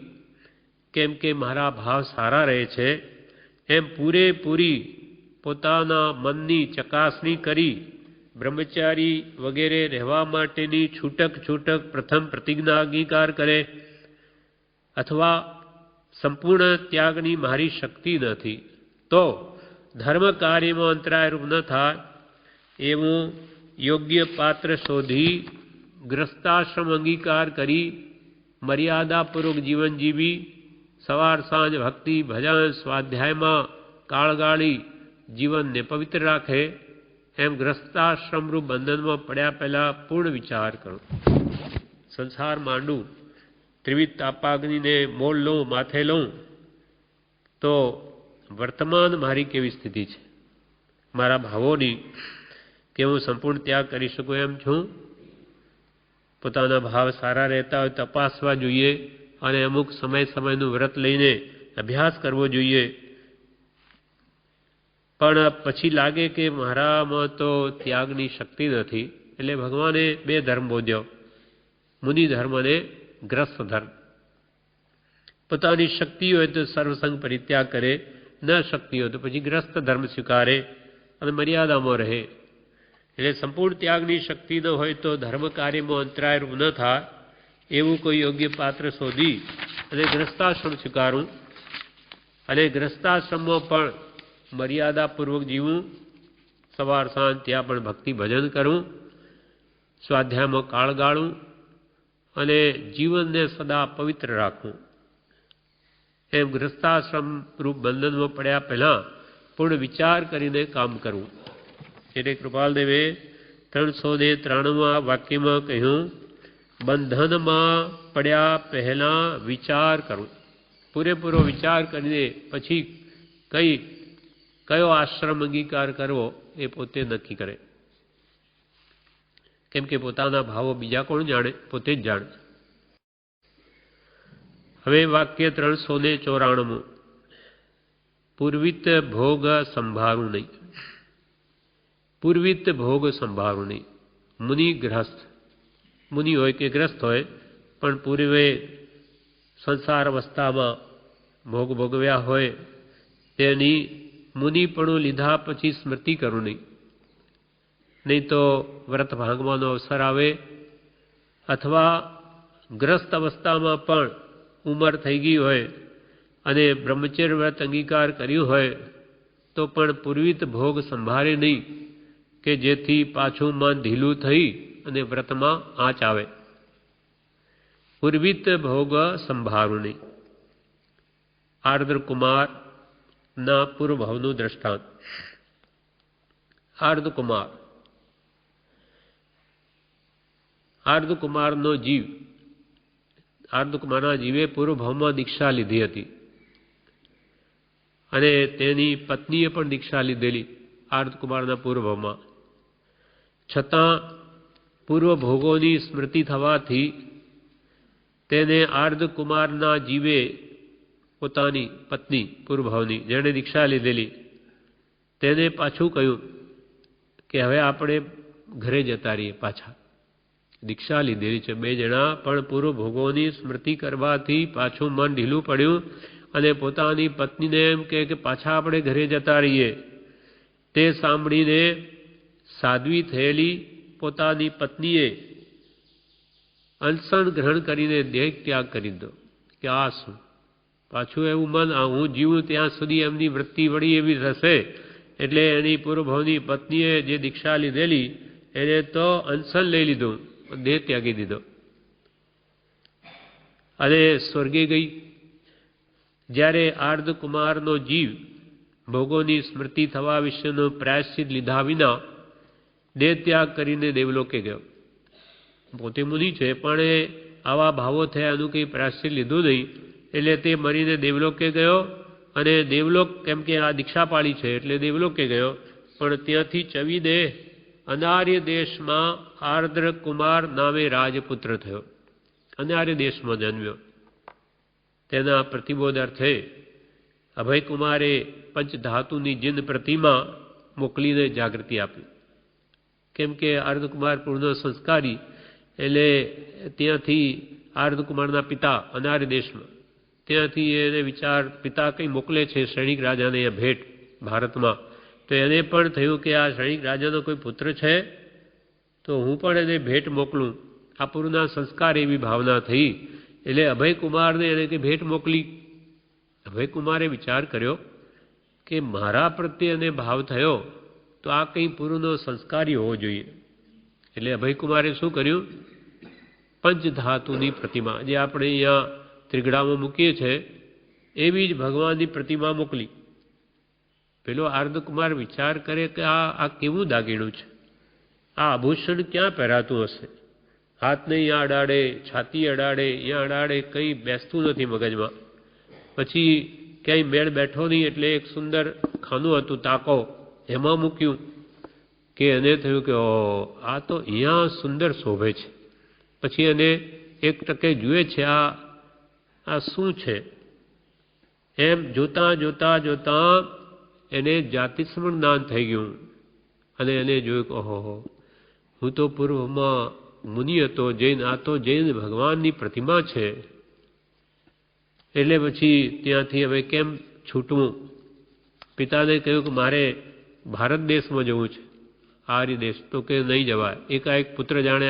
કેમ કે મારા ભાવ સારા રહે છે, એમ પૂરેપૂરી પોતાના મનની ચકાસણી કરી બ્રહ્મચારી વગેરે રહેવા માટેની છૂટક પ્રથમ પ્રતિજ્ઞા અંગીકાર કરે, અથવા સંપૂર્ણ ત્યાગની મારી શક્તિ નથી તો ધર્મ કાર્યમાં અંતરાયરૂપ ન થાય એવું યોગ્ય પાત્ર શોધી ગ્રસ્તાશ્રમ અંગીકાર કરી મર્યાદાપૂર્વક જીવન જીવી સવાર સાંજ ભક્તિ ભજન સ્વાધ્યાયમાં કાળગાળી જીવનને પવિત્ર રાખે, એમ ગ્રસ્તાશ્રમરૂપ બંધનમાં પડ્યા પહેલા પૂર્ણ વિચાર કરો. સંસાર માંડું, ત્રિવિધ તાપાગ્નિને મોલ લઉં, માથે લઉં તો વર્તમાન મારી કેવી સ્થિતિ છે, મારા ભાવોની, કે હું સંપૂર્ણ ત્યાગ કરી શકું એમ છું. પોતાના ભાવ સારા રહેતા હોય તપાસવા જોઈએ અને અમુક સમયનું વ્રત લઈને અભ્યાસ કરવો જોઈએ. પણ પછી લાગે કે મારામાં તો ત્યાગની શક્તિ નથી, એટલે ભગવાને બે ધર્મ બોધ્યો, મુનિ ધર્મ અને ગ્રસ્ત ધર્મ. પોતાની શક્તિ હોય તો સર્વસંગ પરિત્યાગ કરે, ન શક્તિ હોય તો પછી ગ્રસ્ત ધર્મ સ્વીકારે અને મર્યાદામાં રહે. એટલે સંપૂર્ણ ત્યાગની શક્તિ ન હોય તો ધર્મ કાર્યમાં અંતરાયરૂપ ન થાય એવું કોઈ યોગ્ય પાત્ર શોધી અને ગ્રસ્તાશ્રમ સ્વીકારવું, અને ગ્રસ્તાશ્રમમાં પણ મર્યાદાપૂર્વક જીવવું, સવાર સાંજ ત્યાં પણ ભક્તિ ભજન કરવું, સ્વાધ્યાયમાં કાળ ગાળવું અને જીવનને સદા પવિત્ર રાખવું. એમ ગ્રસ્તાશ્રમ રૂપ બંધનમાં પડ્યા પહેલા પૂર્ણ વિચાર કરીને કામ કરવું. એટલે કૃપાલદેવે 393 વાક્યમાં કહ્યું, બંધનમાં પડ્યા પહેલા વિચાર કરવું. પૂરેપૂરો વિચાર કરીને પછી કયો આશ્રમ અંગીકાર કરવો એ પોતે નક્કી કરે. કેમ કે પોતાના ભાવો બીજા કોણ જાણે, પોતે જ જાણે. હવે વાક્ય 394. પૂર્વિત ભોગ સંભાળવું નહીં. પૂર્વિત ભોગ સંભાળવું નહીં. મુનિ ગ્રસ્ત, મુનિ હોય કે ગ્રસ્ત હોય, પણ પૂર્વે સંસાર અવસ્થામાં ભોગ ભોગવ્યા હોય તેની મુનિપણું લીધા પછી સ્મૃતિ કરવું નહીં તો વ્રત ભાંગવાનો અવસર આવે, અથવા ગ્રસ્ત અવસ્થામાં પણ ઉંમર થઈ ગઈ હોય અને બ્રહ્મચર્ય વ્રત અંગીકાર કર્યું હોય તો પણ પૂર્વિત ભોગ સંભાળે નહીં, કે જેથી પાછું મન ઢીલું થઈ અને વ્રતમાં આંચ આવે. પૂર્વિત ભોગ સંભાળવું નહીં. આર્દ્ર કુમારના પૂર્વભાવનું દ્રષ્ટાંત. આર્દ્ર કુમાર આર્ધકુમારનો જીવ, આર્ધકુમારના જીવે પૂર્વ ભાવમાં દીક્ષા લીધી હતી અને તેની પત્નીએ પણ દીક્ષા લીધેલી આર્ધકુમારના પૂર્વ ભાવમાં. છતાં પૂર્વ ભોગોની સ્મૃતિ થવાથી તેને આર્ધકુમારના જીવે પોતાની પત્ની પૂર્વભાવની જેણે દીક્ષા લીધેલી તેને પાછું કહ્યું કે હવે આપણે ઘરે જતા રહીએ. પાછા દીક્ષા લીધેલી છે બે જણા, પણ પૂર્વ ભોગોની સ્મૃતિ કરવાથી પાછું મન ઢીલું પડ્યું અને પોતાની પત્નીને એમ કે પાછા આપણે ઘરે જતા રહીએ. તે સાંભળીને સાધ્વી થયેલી પોતાની પત્નીએ અનશન ગ્રહણ કરીને દેહ ત્યાગ કરી દીધો કે આ શું પાછું એવું મન, હું જીવું ત્યાં સુધી એમની વૃત્તિ વળી એવી થશે. એટલે એની પૂર્વભાવની પત્નીએ જે દીક્ષા લીધેલી એને તો અનશન લઈ લીધું, દેહ ત્યાગી દીધો અને સ્વર્ગે ગઈ. જ્યારે આર્ધકુમારનો જીવ ભોગોની સ્મૃતિ થવા વિશેનો પ્રાયશ્ચિત લીધા વિના દેહ ત્યાગ કરીને દેવલોકે ગયો. પોતે મુનિ છે પણ એ આવા ભાવો થયા એનું કંઈ પ્રાયશ્ચિત લીધું નહીં, એટલે તે મરીને દેવલોકે ગયો. અને દેવલોક કેમ કે આ દીક્ષા પાળી છે એટલે દેવલોકે ગયો, પણ ત્યાંથી ચવીને અનાર્ય દેશમાં આર્દ્રકુમાર નામે રાજપુત્ર થયો. અનાર્ય દેશમાં જન્મ્યો. તેના પ્રતિબોધ અર્થે અભયકુમારે પંચધાતુની જીન પ્રતિમા મોકલીને જાગૃતિ આપી. કેમ કે આર્ધકુમાર પૂર્ણ સંસ્કારી, એટલે ત્યાંથી આર્ધકુમારના પિતા અનાર્ય દેશમાં ત્યાંથી એને વિચાર પિતા કંઈ મોકલે છે સૈનિક રાજાને એ ભેટ ભારતમાં, તો એને પણ થયું કે આ સૈનિક રાજાનો કોઈ પુત્ર છે તો હું પણ એને ભેટ મોકલું. આ પૂરના સંસ્કાર એવી ભાવના થઈ એટલે અભયકુમારને એને કે ભેટ મોકલી. અભયકુમારે વિચાર કર્યો કે મારા પ્રત્યે એને ભાવ થયો તો આ કંઈ પૂર્વનો સંસ્કારી હોવો જોઈએ. એટલે અભયકુમારે શું કર્યું, પંચધાતુની પ્રતિમા જે આપણે અહીંયા ત્રિગડામાં મૂકીએ છીએ એવી જ ભગવાનની પ્રતિમા મોકલી. પેલો આર્ધકુમાર વિચાર કરે કે આ કેવું દાગીણું છે, આ આભૂષણ ક્યાં પહેરાતું હશે, હાથને અહીંયા અડાડે, છાતી અડાડે, અહીંયા અડાડે, કંઈ બેસતું નથી મગજમાં. પછી ક્યાંય મેળ બેઠો નહીં એટલે એક સુંદર ખાનું હતું તાકો, એમાં મૂક્યું કે એને થયું કે આ તો અહીંયા સુંદર શોભે છે. પછી એને એક ટકે જુએ છે આ શું છે, એમ જોતાં જોતાં જોતાં એને જાતિસ્મરણ જ્ઞાન થઈ ગયું અને એને જોયું કે ઓહો હું તો પૂર્વમાં મુનિ હતો જૈન, આ તો જૈન ભગવાનની પ્રતિમા છે. એટલે પછી ત્યાંથી હવે કેમ છૂટવું, પિતાને કહ્યું કે મારે ભારત દેશમાં જવું છે, આર્ય દેશ. તો કે નહીં જવાય. એકાએક પુત્ર જાણે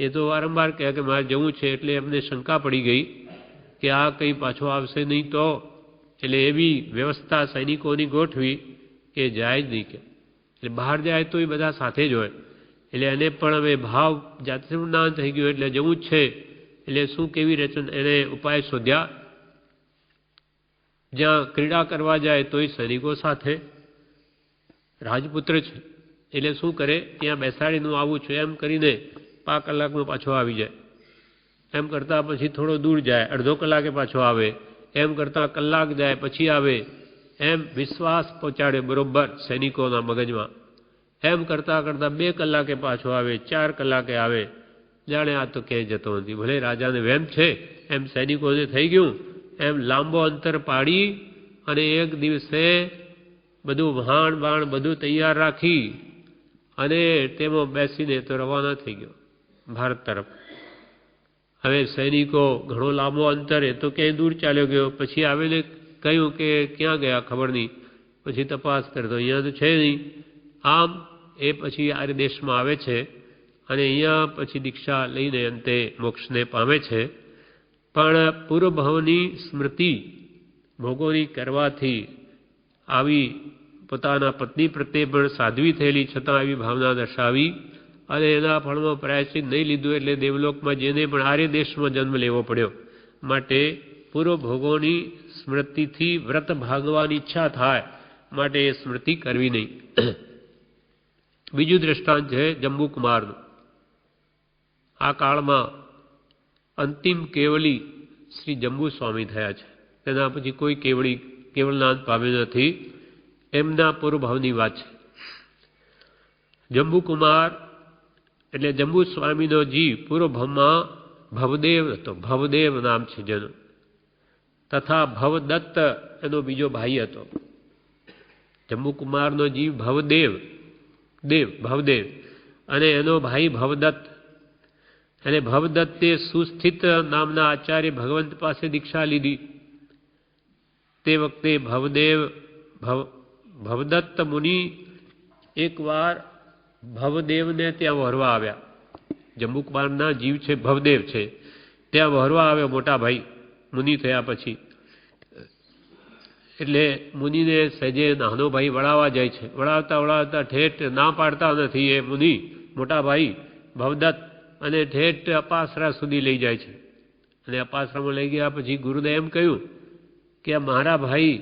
એ તો વારંવાર કહે કે મારે જવું છે, એટલે એમને શંકા પડી ગઈ કે આ કંઈ પાછો આવશે નહીં તો. એટલે એવી વ્યવસ્થા સૈનિકોની ગોઠવી કે જાય જ નહીં કે, એટલે બહાર જાય તો એ બધા સાથે જ હોય. એટલે એને પણ હવે ભાવ જાતિનું જ્ઞાન થઈ ગયું એટલે જવું જ છે. એટલે શું કેવી રચના એને ઉપાય શોધ્યા. જ્યાં ક્રીડા કરવા જાય તોય સૈનિકો સાથે, રાજપુત્ર છે એટલે શું કરે ત્યાં બેસાડીને આવું છું એમ કરીને 5 કલાકમાં પાછો આવી જાય. એમ કરતાં પછી થોડો દૂર જાય, અડધો કલાકે પાછો આવે. એમ કરતાં કલાક જાય પછી આવે. એમ વિશ્વાસ પહોંચાડે બરોબર સૈનિકોના મગજમાં. એમ કરતાં કરતાં 2 કલાકે પાછો આવે, 4 કલાકે આવે. જાણે આ તો ક્યાંય જતો નથી. ભલે રાજાને વહેમ છે એમ સૈનિકોને થઈ ગયું. એમ લાંબો અંતર પાડી અને એક દિવસે બધું વહાણ બાણ બધું તૈયાર રાખી અને તેમાં બેસીને તો રવાના થઈ ગયો ભારત તરફ. હવે સૈનિકો ઘણો લાંબો અંતર એ તો ક્યાંય દૂર ચાલ્યો ગયો. પછી આવેને કહ્યું કે ક્યાં ગયા ખબર નહીં. પછી તપાસ કરતો અહીંયા તો છે નહીં. આમ એ પછી આર્ય દેશમાં આવે છે અને અહીંયા પછી દીક્ષા લઈને અંતે મોક્ષને પામે છે. પણ પૂર્વભાવની સ્મૃતિ ભોગોની કરવાથી આવી પોતાના પત્ની પ્રત્યે પણ સાધ્વી થયેલી છતાં આવી ભાવના દર્શાવી અને એના ફળમાં પ્રાયશ્ચિત નહીં લીધું એટલે દેવલોકમાં જેને પણ આર્ય દેશમાં જન્મ લેવો પડ્યો. માટે પૂર્વ ભોગોની સ્મૃતિથી વ્રત ભાગવાની ઈચ્છા થાય માટે એ સ્મૃતિ કરવી નહીં. બીજું દ્રષ્ટાંત છે જંબુકુમારનું. આ કાળમાં અંતિમ કેવલી શ્રી જંબુ સ્વામી થયા છે. તેના પછી કોઈ કેવલનાથ પામ્યું નથી. એમના પૂર્વભાવની વાત છે. જંબુકુમાર એટલે જંબુ સ્વામીનો જીવ પૂર્વભાવમાં ભવદેવ હતો. ભવદેવ નામ છે જેનું. તથા ભવદત્ત એનો બીજો ભાઈ હતો. જંબુકુમારનો જીવ ભવદેવ અને એનો ભાઈ ભવદત્ત. અને ભવદત્તે સુસ્થિત નામના આચાર્ય ભગવંત પાસે દીક્ષા લીધી. તે વખતે ભવદત્ત મુનિ એકવાર ભવદેવને ત્યાં વહરવા આવ્યા. જંબુકુમારના જીવ છે ભવદેવ છે, ત્યાં વહરવા આવ્યો મોટા ભાઈ મુનિ થયા પછી. એટલે મુનિને સહેજે નાનો ભાઈ વળાવવા જાય છે. વળાવતા ઠેઠ ના પાડતા નથી એ મુનિ મોટા ભાઈ ભવદત્ત, અને ઠેઠ અપાસરા સુધી લઈ જાય છે. અને અપાસરામાં લઈ ગયા પછી ગુરુને એમ કહ્યું કે મારા ભાઈ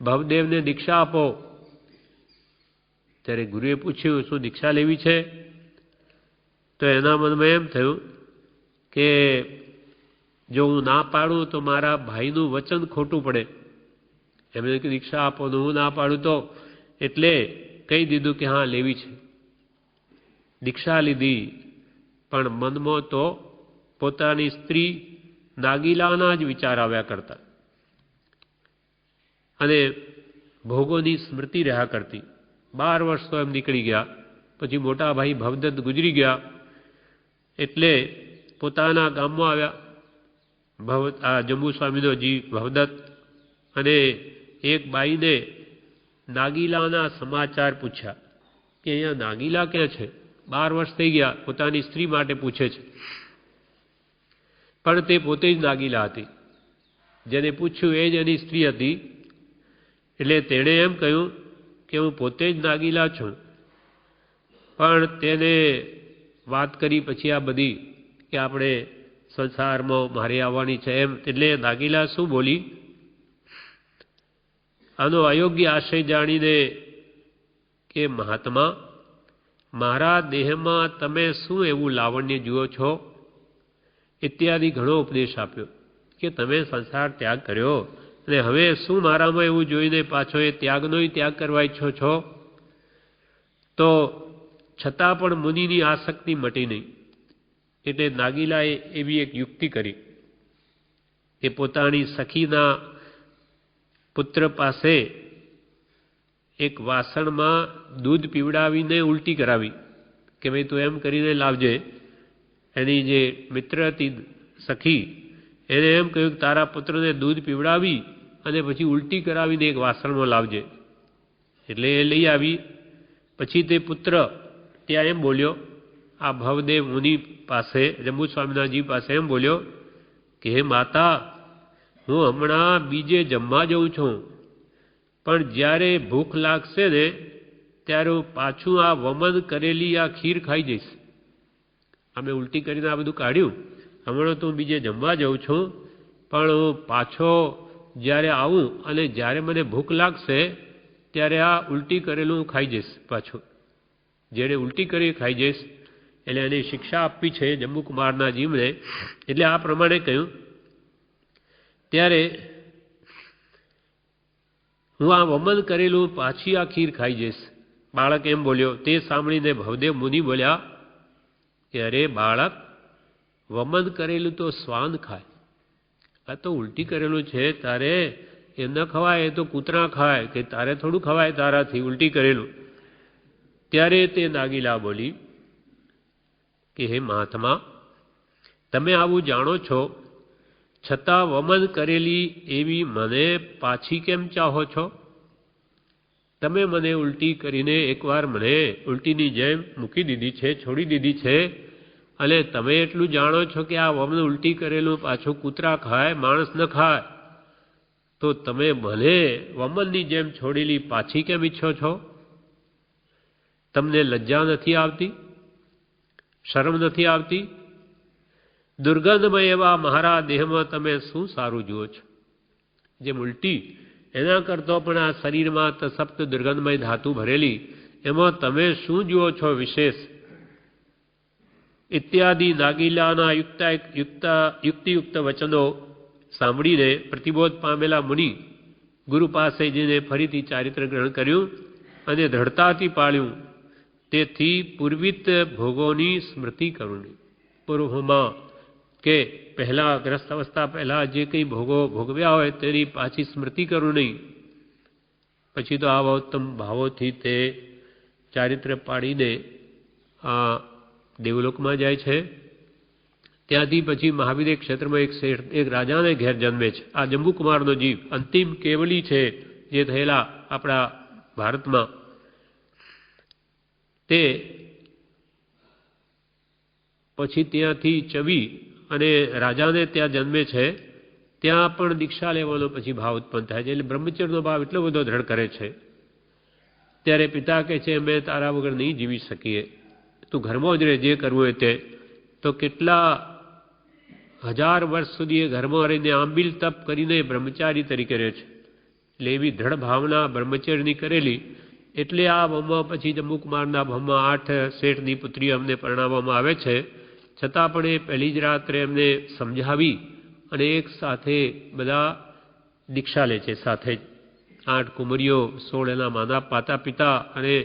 ભવદેવને દીક્ષા આપો. ત્યારે ગુરુએ પૂછ્યું શું દીક્ષા લેવી છે? તો એના મનમાં એમ થયું કે જો હું ના પાડું તો મારા ભાઈનું વચન ખોટું પડે. એમને કે દીક્ષા આપો. હું ના પાડું તો એટલે કહી દીધું કે હા લેવી છે. દીક્ષા લીધી, પણ મનમાં તો પોતાની સ્ત્રી નાગીલાના જ વિચાર આવ્યા કરતા અને ભોગોની સ્મૃતિ રહ્યા કરતી. 12 વર્ષ તો એમ નીકળી ગયા. પછી મોટા ભાઈ ભવદત્ત ગુજરી ગયા એટલે પોતાના ગામમાં આવ્યા આ જંબુ સ્વામીનો જીવ ભવદત્ત, અને એક બાઈને નાગીલાના સમાચાર પૂછ્યા કે અહીંયા નાગીલા ક્યાં છે? 12 વર્ષ થઈ ગયા. પોતાની સ્ત્રી માટે પૂછે છે, પણ તે પોતે જ નાગીલા હતી. જેને પૂછ્યું એ જ એની સ્ત્રી હતી. એટલે તેણે એમ કહ્યું કે હું પોતે જ નાગીલા છું. પણ તેને વાત કરી પછી આ બધી કે આપણે સંસારમાં મારે આવવાની છે એમ. એટલે નાગીલા શું બોલી? આનો અયોગ્ય આશય જાણીને કે મહાત્મા, મારા દેહમાં તમે શું એવું લાવણ્ય જુઓ છો? ઇત્યાદિ ઘણો ઉપદેશ આપ્યો કે તમે સંસાર ત્યાગ કર્યો અને હવે શું મારામાં એવું જોઈને પાછો એ ત્યાગનોય ત્યાગ કરવા ઈચ્છો છો? તો છતાં પણ મુનિની આસક્તિ મટી નહીં. એટલે નાગીલાએ એવી એક યુક્તિ કરી કે પોતાની સખીના પુત્ર પાસે એક વાસણમાં દૂધ પીવડાવીને ઉલટી કરાવી કે ભાઈ તું એમ કરીને લાવજે. એની જે મિત્ર હતી સખી, એને એમ કહ્યું કે તારા પુત્રને દૂધ પીવડાવી અને પછી ઉલટી કરાવીને એક વાસણમાં લાવજે. એટલે એ લઈ આવી. પછી તે પુત્ર ત્યાં એમ બોલ્યો આ ભવદેવ મુનિ પાસે, જંબુ સ્વામીનાજી પાસે એમ બોલ્યો કે હે માતા, હું હમણાં બીજે જમવા જઉં છું, પણ જ્યારે ભૂખ લાગશે ને ત્યારે હું પાછું આ વમન કરેલી આ ખીર ખાઈ જઈશ. અમે ઉલટી કરીને આ બધું કાઢ્યું, હમણાં તો હું બીજે જમવા જાઉં છું, પણ હું પાછો જ્યારે આવું અને જ્યારે મને ભૂખ લાગશે ત્યારે આ ઉલટી કરેલું હું ખાઈ જઈશ પાછું. જેણે ઉલટી કરી ખાઈ જઈશ. એટલે એની શિક્ષા આપવી છે જંબુકુમારના જીવને. એટલે આ પ્રમાણે કહ્યું. ત્યારે હું આ વમન કરેલું પાછી આ ખીર ખાઈ જઈશ. બાળક એમ બોલ્યો. તે સાંભળીને ભવદેવ મુનિ બોલ્યા કે અરે બાળક, વમન કરેલું તો શ્વાન ખાય, આ તો ઉલટી કરેલું છે, તારે એ ન ખવાય, એ તો કૂતરા ખાય, કે તારે થોડું ખવાય તારાથી ઉલટી કરેલું. ત્યારે તે નાગીલા બોલી કે હે મહાત્મા, તમે આવું જાણો છો, છતાં વમન કરેલી એવી મને પાછી કેમ ચાહો છો? તમે મને ઉલટી કરીને એકવાર મને ઉલટીની જેમ મૂકી દીધી છે, છોડી દીધી છે, અને તમે એટલું જાણો છો કે આ વમન ઉલટી કરેલું પાછું કૂતરા ખાય, માણસ ન ખાય, તો તમે મને વમનની જેમ છોડેલી પાછી કેમ ઈચ્છો છો? તમને લજ્જા નથી આવતી? શરમ નથી આવતી? દુર્ગંધમય એવા મારા દેહમાં તમે શું સારું જુઓ છો? જેમ ઉલટી એના કરતો પણ આ શરીરમાં સપ્ત દુર્ગંધમય ધાતુ ભરેલી, એમાં તમે શું જુઓ છો વિશેષ? ઇત્યાદિ નાગીલાના યુક્તિયુક્ત વચનો સાંભળીને પ્રતિબોધ પામેલા મુનિ ગુરુ પાસે જઈને ફરીથી ચારિત્ર ગ્રહણ કર્યું અને દ્રઢતાથી પાળ્યું. તેથી પૂર્વિત ભોગોની સ્મૃતિ કરુણી. પૂર્વમાં કે પહેલાં ગ્રસ્ત અવસ્થા પહેલાં જે કંઈ ભોગો ભોગવ્યા હોય તેની પાછી સ્મૃતિ કરું નહીં. પછી તો આવા ઉત્તમ ભાવોથી તે ચારિત્ર પાડીને આ દેવલોકમાં જાય છે. ત્યાંથી પછી મહાવીર ક્ષેત્રમાં એક રાજાને ઘેર જન્મે છે. આ જંબુકુમારનો જીવ અંતિમ કેવલી છે જે થયેલા આપણા ભારતમાં, તે પછી ત્યાંથી ચવી અને રાજાને ત્યાં જન્મે છે. ત્યાં પણ દીક્ષા લેવાનો પછી ભાવ ઉત્પન્ન થાય છે. એટલે બ્રહ્મચર્યનો ભાવ એટલો બધો દ્રઢ કરે છે. ત્યારે પિતા કહે છે અમે તારા વગર નહીં જીવી શકીએ, તું ઘરમાં જ રહે, જે કરવું હોય તે. તો કેટલા 1000 વર્ષ સુધી એ ઘરમાં રહીને આંબિલ તપ કરીને બ્રહ્મચારી તરીકે રહે છે. એટલે એવી દ્રઢ ભાવના બ્રહ્મચર્યની કરેલી. એટલે આ ભવમાં પછી જંબુકુમારના ભવમાં 8 શેઠની પુત્રી અમને પરણાવવામાં આવે છે. છતાં પણ એ પહેલી જ રાત્રે એમને સમજાવી અને એક સાથે બધા દીક્ષા લે છે. સાથે જ 8 કુંવરીઓ, 16 એના માતા પિતા અને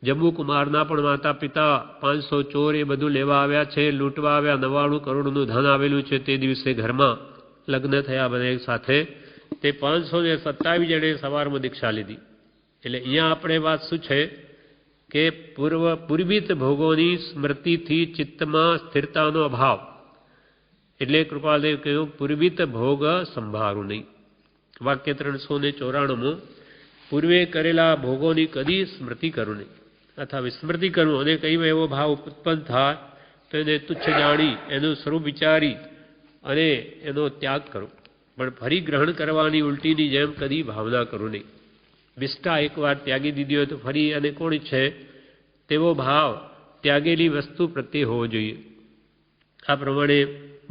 જંબુકુમારના પણ માતા પિતા, 500 ચોર એ બધું લેવા આવ્યા છે, લૂંટવા આવ્યા. 99 કરોડનું ધન આવેલું છે તે દિવસે ઘરમાં. લગ્ન થયા બધા સાથે. તે 527 જણે સવારમાં દીક્ષા લીધી. એટલે અહીંયા આપણે વાત શું છે કે પૂર્વિત ભોગોની સ્મૃતિથી ચિત્તમાં સ્થિરતાનો અભાવ. એટલે કૃપાલદેવ કહ્યું પૂર્વિત ભોગ સંભાળું નહીં. વાક્ય 394. પૂર્વે કરેલા ભોગોની કદી સ્મૃતિ કરું નહીં અથવા વિસ્મૃતિ કરું અને કઈ એવો ભાવ ઉત્પન્ન થાય તો એને તુચ્છ જાણી એનું સ્વરૂપ વિચારી અને એનો ત્યાગ કરો. પણ ફરી ગ્રહણ કરવાની ઉલટીની જેમ કદી ભાવના કરું નહીં. વિષ્ઠા એકવાર ત્યાગી દીધી હોય તો ફરી અને કોણ છે તેવો ભાવ ત્યાગેલી વસ્તુ પ્રત્યે હોવો જોઈએ. આ પ્રમાણે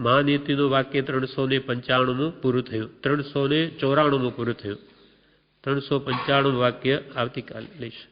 મહાનીતિનું વાક્ય 395 પૂરું થયું. 394 પૂરું થયું. 395 વાક્ય આવતીકાલે લઈશ.